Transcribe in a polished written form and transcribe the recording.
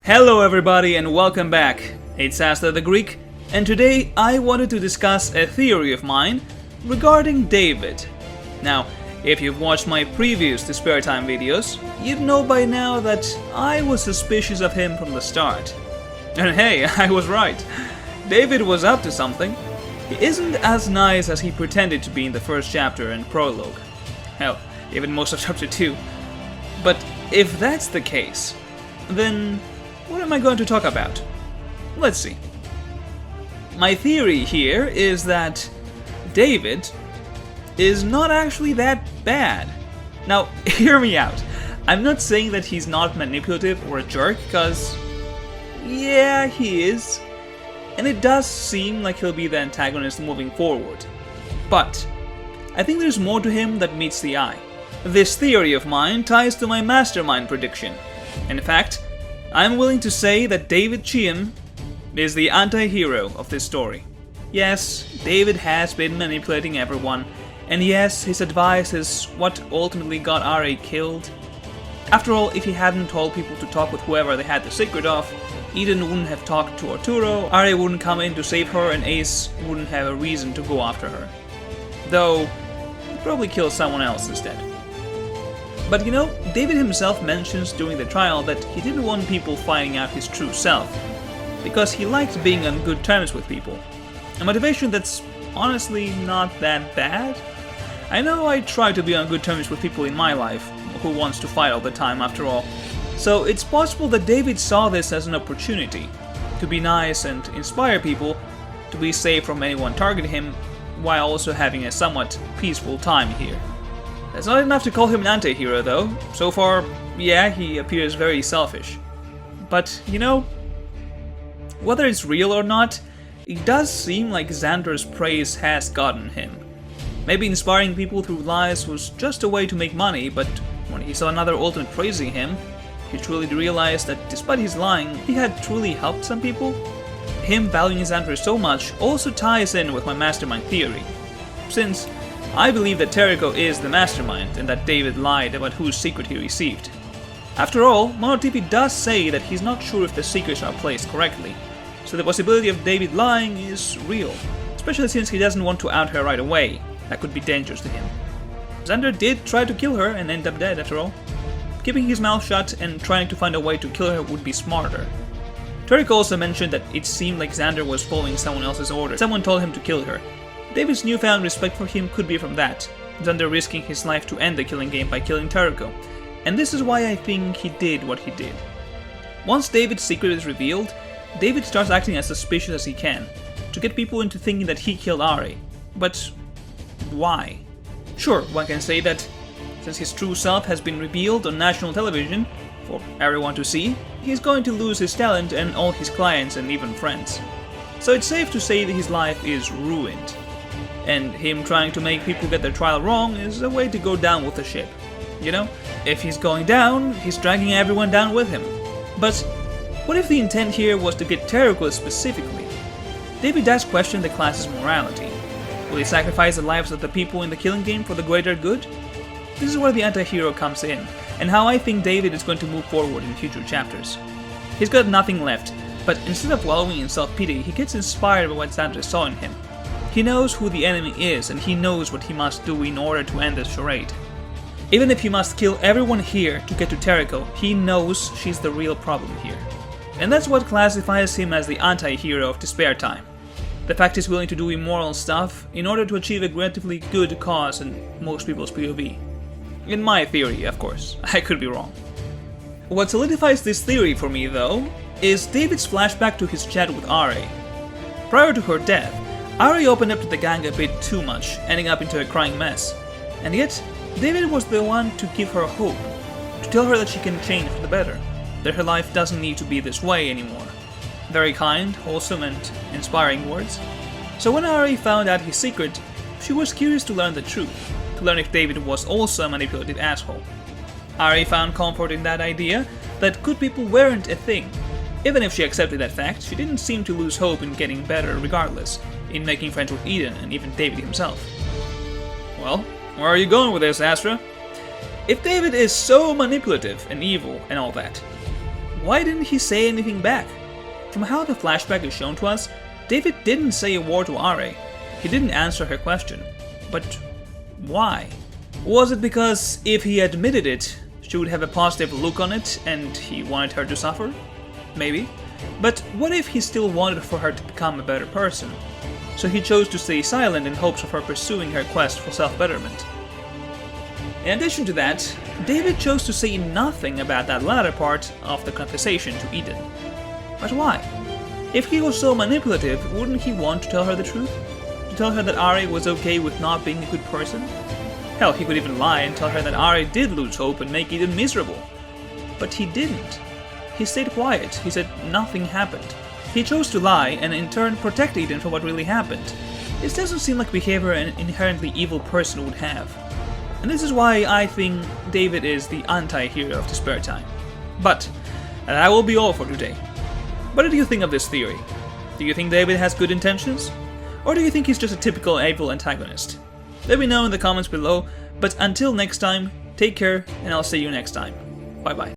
Hello everybody and welcome back. It's Asta the Greek, and today I wanted to discuss a theory of mine regarding David. Now, if you've watched my previous Spare Time videos, you'd know by now that I was suspicious of him from the start. And hey, I was right. David was up to something. He isn't as nice as he pretended to be in the first chapter and prologue. Hell, even most of chapter 2. But if that's the case, then what am I going to talk about? Let's see. My theory here is that David is not actually that bad. Now, hear me out. I'm not saying that he's not manipulative or a jerk, because yeah, he is. And it does seem like he'll be the antagonist moving forward. But I think there's more to him that meets the eye. This theory of mine ties to my mastermind prediction. In fact, I'm willing to say that David Chiem is the anti-hero of this story. Yes, David has been manipulating everyone, and yes, his advice is what ultimately got Ari killed. After all, if he hadn't told people to talk with whoever they had the secret of, Eden wouldn't have talked to Arturo, Ari wouldn't come in to save her, and Ace wouldn't have a reason to go after her. Though, he'd probably kill someone else instead. But you know, David himself mentions during the trial that he didn't want people finding out his true self, because he liked being on good terms with people. A motivation that's honestly not that bad. I know I try to be on good terms with people in my life, who wants to fight all the time after all. So it's possible that David saw this as an opportunity to be nice and inspire people to be safe from anyone targeting him, while also having a somewhat peaceful time here. That's not enough to call him an anti-hero though. So far, yeah, he appears very selfish. But, you know, whether it's real or not, it does seem like Xander's praise has gotten him. Maybe inspiring people through lies was just a way to make money, but when he saw another ultimate praising him, he truly realized that despite his lying, he had truly helped some people. Him valuing Xander so much also ties in with my mastermind theory, since I believe that Terrico is the mastermind and that David lied about whose secret he received. After all, Monotipi does say that he's not sure if the secrets are placed correctly, so the possibility of David lying is real, especially since he doesn't want to out her right away. That could be dangerous to him. Xander did try to kill her and end up dead after all. Keeping his mouth shut and trying to find a way to kill her would be smarter. Terrico also mentioned that it seemed like Xander was following someone else's order. Someone told him to kill her. David's newfound respect for him could be from that, Xander risking his life to end the killing game by killing Terrico, and this is why I think he did what he did. Once David's secret is revealed, David starts acting as suspicious as he can, to get people into thinking that he killed Ari. But why? Sure, one can say that since his true self has been revealed on national television, for everyone to see, he's going to lose his talent and all his clients and even friends. So it's safe to say that his life is ruined. And him trying to make people get their trial wrong is a way to go down with the ship. You know, if he's going down, he's dragging everyone down with him. But what if the intent here was to get Terrico specifically? David does question the class's morality. Will he sacrifice the lives of the people in the killing game for the greater good? This is where the anti-hero comes in, and how I think David is going to move forward in future chapters. He's got nothing left, but instead of wallowing in self-pity, he gets inspired by what Xander saw in him. He knows who the enemy is, and he knows what he must do in order to end this charade. Even if he must kill everyone here to get to Terrico, he knows she's the real problem here. And that's what classifies him as the anti-hero of Spare Time. The fact he's willing to do immoral stuff in order to achieve a relatively good cause in most people's POV. In my theory, of course. I could be wrong. What solidifies this theory for me, though, is David's flashback to his chat with Ari. Prior to her death, Ari opened up to the gang a bit too much, ending up into a crying mess. And yet, David was the one to give her hope, to tell her that she can change for the better, that her life doesn't need to be this way anymore. Very kind, wholesome, and inspiring words. So when Ari found out his secret, she was curious to learn the truth, to learn if David was also a manipulative asshole. Ari found comfort in that idea that good people weren't a thing. Even if she accepted that fact, she didn't seem to lose hope in getting better regardless, in making friends with Eden and even David himself. Well, where are you going with this, Astra? If David is so manipulative and evil and all that, why didn't he say anything back? From how the flashback is shown to us, David didn't say a word to Are. He didn't answer her question. But why? Was it because if he admitted it, she would have a positive look on it and he wanted her to suffer? Maybe. But what if he still wanted for her to become a better person? So he chose to stay silent in hopes of her pursuing her quest for self-betterment. In addition to that, David chose to say nothing about that latter part of the conversation to Eden. But why? If he was so manipulative, wouldn't he want to tell her the truth? To tell her that Ari was okay with not being a good person? Hell, he could even lie and tell her that Ari did lose hope and make Eden miserable. But he didn't. He stayed quiet. He said nothing happened. He chose to lie and in turn protect Eden from what really happened. This doesn't seem like behavior an inherently evil person would have. And this is why I think David is the anti-hero of the spare time. But that will be all for today. What did you think of this theory? Do you think David has good intentions? Or do you think he's just a typical evil antagonist? Let me know in the comments below, but until next time, take care and I'll see you next time. Bye bye.